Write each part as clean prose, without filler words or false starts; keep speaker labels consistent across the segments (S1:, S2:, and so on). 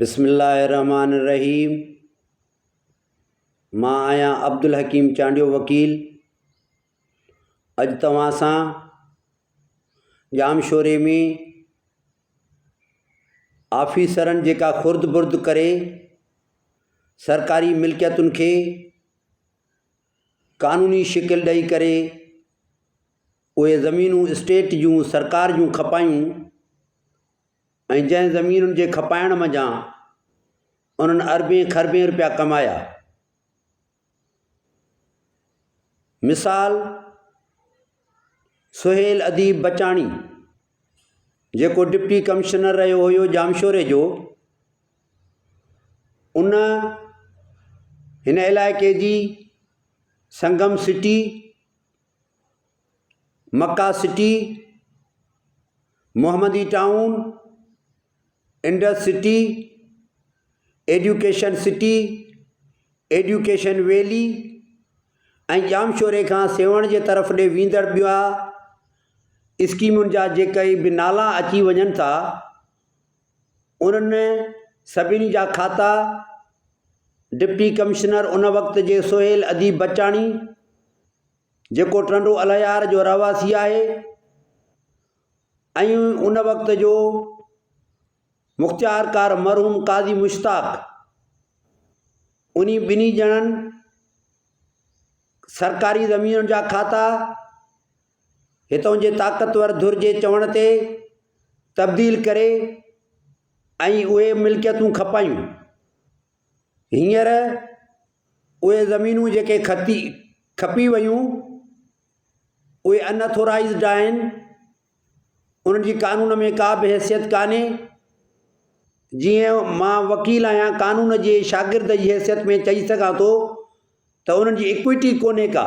S1: बिस्मिल्लाहिर्रहमानिर्रहीम। मां आहियां अब्दुल हकीम चांडियो वकील। अॼु तव्हां सां जामशोरे में ऑफिसरनि जेका खुर्द बुर्द करे सरकारी मिल्कियतुनि खे कानूनी शिकिल ॾेई करे उहे ज़मीनूं स्टेट जूं सरकार जूं खपायूं ऐं जंहिं ज़मीनुनि जे खपाइण मंझां उन्हनि अरबें खरबें रुपया कमाया। मिसाल सुहेल अदीब बचाणी जेको डिप्टी कमिश्नर रहियो हुयो जामशोरे जो, उन हिन इलाइक़े जी Sangam city, Makkah city, Mohammadi town, Indus city, education city, education valley ऐं जामशोरे खां सेवण जे तरफ़ ॾे वेंदड़ ॿिया स्कीमुनि जा जेके बि नाला अची वञनि था, उन्हनि सभिनी जा खाता डिप्टी कमिश्नर उन वक़्त जे सुहेल अदीब बचाणी जेको टंडो अलयार जो रहवासी आहे ऐं उन वक़्त जो मुख़्तियारकार मरहूम काज़ी मुश्ताक, उन्हीं ॿिन्ही ॼणनि सरकारी ज़मीनुनि जा खाता हितों जे ताक़तवर धुर जे चवण ते तब्दील करे ऐं उहे मिल्कियतूं खपायूं। हींअर उहे ज़मीनूं जेके खपी वयूं उहे अनऑथोराइज़्ड आहिनि, उन्हनि जी कानून में का बि हैसियत कान्हे। जीअं मां वकील आहियां, कानून जे शागिर्द जी हैसियत में चई सघां थो त उन्हनि जी इक्विटी कोन्हे का,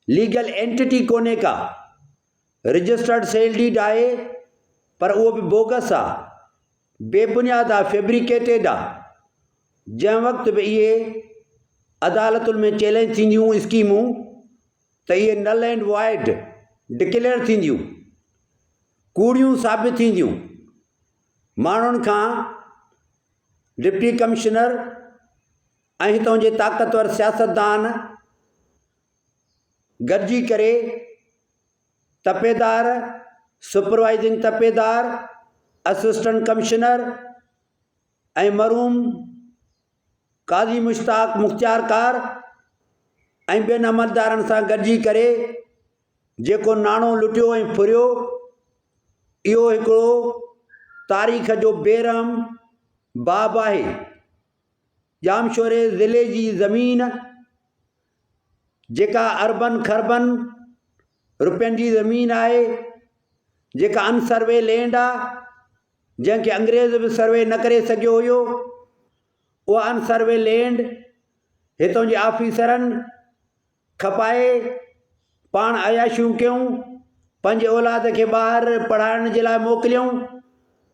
S1: लीगल एंटिटी कोन्हे का, रजिस्टर्ड सेल डीड आहे पर उहो बि बोगस आहे, बेबुनियाद आहे, फैब्रिकेटेड आहे। जंहिं वक़्तु बि इहे अदालतुनि में चैलेंज थींदियूं स्कीमूं त इहे नल एंड वॉइड डिक्लेयर थींदियूं, कूड़ियूं साबित थींदियूं। माण्हुनि खां डिप्टी कमिश्नर ऐं हितों जे ताक़तवर सियासतदान गॾिजी करे तपेदार, सुपरवाइज़िंग तपेदार, असिस्टेंट कमिश्नर ऐं मरहूम काज़ी मुश्ताक मुख़्तियारकार ऐं ॿियनि अमलदारनि सां गॾिजी करे जेको नाणो लुटियो ऐं फुरियो, इहो हिकिड़ो तारीख़ जो बेरहम बाब आहे। जामशोरे ज़िले जी ज़मीन जेका अरबन खरबन रुपयनि जी ज़मीन आहे, जेका अनसर्वे लैंड आहे, जंहिंखे अंग्रेज़ बि सर्वे न करे सघियो हुयो, उहा अनसर्वे लैंड हितों जे ऑफिसरनि खपाए पाण अयाशियूं कयूं, पंहिंजे औलाद खे ॿाहिरि पढ़ाइण जे लाइ मोकिलियऊं,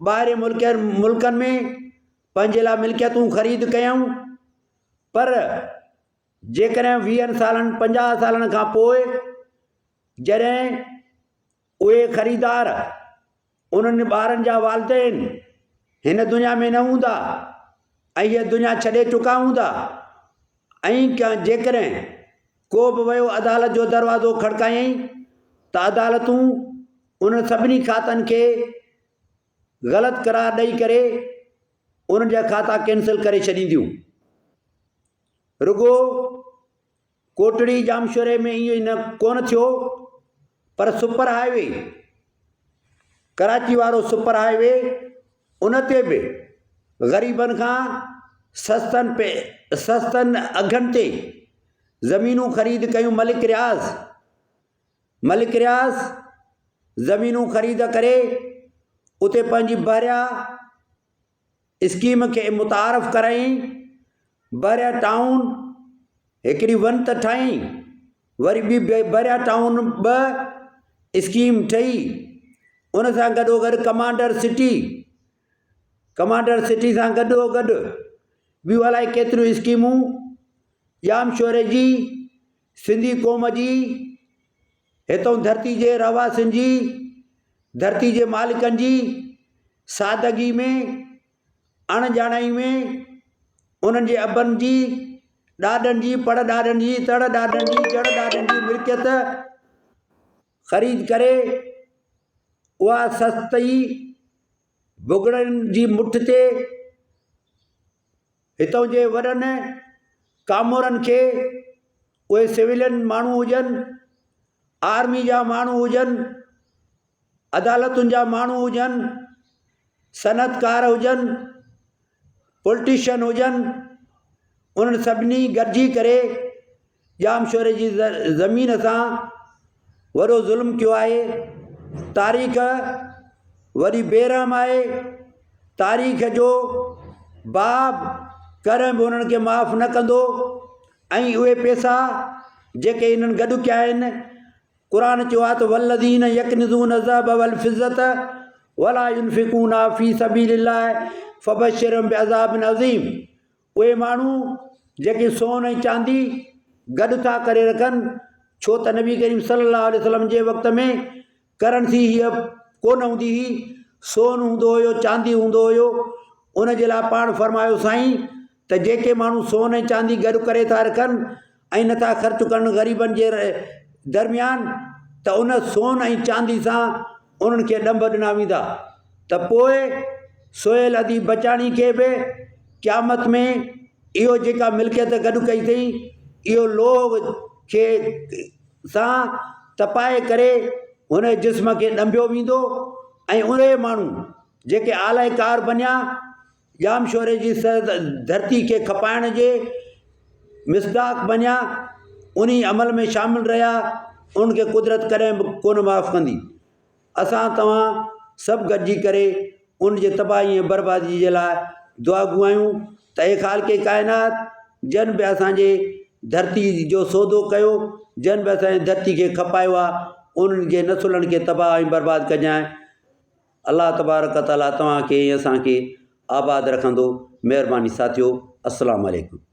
S1: ॿाहिरि मुल्कनि में पंहिंजे लाइ मिल्कियतूं ख़रीद कयूं। पर जेकॾहिं 20 सालनि 50 सालनि खां पोइ जॾहिं उहे ख़रीदार उन्हनि ॿारनि जा वालिदैन हिन दुनिया में न हूंदा ऐं हीअ दुनिया छॾे चुका हूंदा ऐं जेकॾहिं को बि वियो अदालत जो दरवाज़ो खड़कायईं त अदालतूं उन सभिनी खातनि खे ग़लति करार ॾेई करे उन्हनि जा खाता कैंसिल करे छॾींदियूं। रुगो कोटड़ी जामशोरे में इहो न कोन थियो, पर सुपर हाईवे, कराची वारो सुपर हाईवे, उन ते बि ग़रीबनि खां सस्तनि अघनि ते ज़मीनूं ख़रीद कयूं। मलिक रियाज़ ज़मीनूं ख़रीद करे उते पंहिंजी बहरिया स्कीम खे मुतारफ़ कराईं। बहरिया टाउन हिकिड़ी वंत ठाहीं, वरी ॿी बहरिया टाउन 2 स्कीम ठही, उन सां गॾोगॾु कमांडर सिटी सां गॾोगॾु ॿियूं अलाए केतिरियूं स्कीमूं जामशोरे जी, सिंधी क़ौम जी, हितों धरती जे रहवासियुनि जी, धरती जे मालिकनि जी सादगी में अणॼाणाई में उन्हनि जे अबनि जी, ॾाॾनि जी, पड़ ॾाॾनि जी, तड़ ॾाॾनि जी, जड़ ॾाॾनि जी मिल्कियत ख़रीद करे उहा सस्तई भुॻड़नि जी मुठ ते हितों जे वॾनि कामोरनि खे, उहे सिविलियन माण्हू हुजनि, आर्मी जा माण्हू हुजनि, अदालतुनि जा माण्हू हुजनि, सनअतकार हुजनि, पॉलिटिशियन हुजनि, उन्हनि सभिनी गॾिजी करे जामशोरे जी ज़मीन सां वॾो ज़ुल्म कयो आहे। तारीख़ वरी बेरहम आहे। तारीख़ जो बाब कर बि उन्हनि खे माफ़ न कंदो। ऐं उहे पैसा जेके इन्हनि गॾु कया आहिनि, क़ुरान चयो आहे त वल्लज़ीन यकनिज़ून ज़हब वल फिज़्ज़त वला युनफ़िक़ूना फ़ी सबीलिल्लाह फ़बश्शिरहुम बिअज़ाबिन अज़ीम। उहे माण्हू जेके सोन ऐं चांदी गॾु था करे रखनि, छो त नबी करीम सल्लल्लाहु अलैहि वसल्लम जे वक़्त में करंसी हीअ कोन हूंदी हुई, सोन हूंदो हुयो, चांदी हूंदो हुयो। उन जे लाइ पाण फरमायो साईं त जेके माण्हू सोन ऐं चांदी गॾु करे था रखनि ऐं नथा ख़र्चु कनि ग़रीबनि जे दरमियान, त उन सोन ऐं चांदी सां उन्हनि खे ॾंभ ॾिना वेंदा। त पोइ सोयल अदी बचाणी खे बि क़यामत में इहो जेका मिल्कियत गॾु कई अथई, इहो लोह खे सां तपाए करे हुन जिस्म खे ॾंभियो वेंदो। ऐं उहे माण्हू जेके आलाइकार बनिया, जामशोरे जी धरती खे खपाइण जे मिसदाक बनिया, उन अमल में शामिल रहिया, उनखे कुदरत कॾहिं बि कोन माफ़ कंदी। असां तव्हां सभु गॾिजी करे उन जे तबाही ऐं बर्बादी जे लाइ दुआ घुरायूं त हे ख़ालिक़े काइनात जन बि असांजे धरती जो सौदो कयो, जन बि असांजी धरती खे खपायो आहे, उन्हनि जे नसुलनि खे तबाह ऐं बर्बाद कजांइ। अल्लाह तबारक ताला तव्हांखे ऐं असांखे आबाद रखंदो। महिरबानी साथियो, अस्सलाम वालेकुम।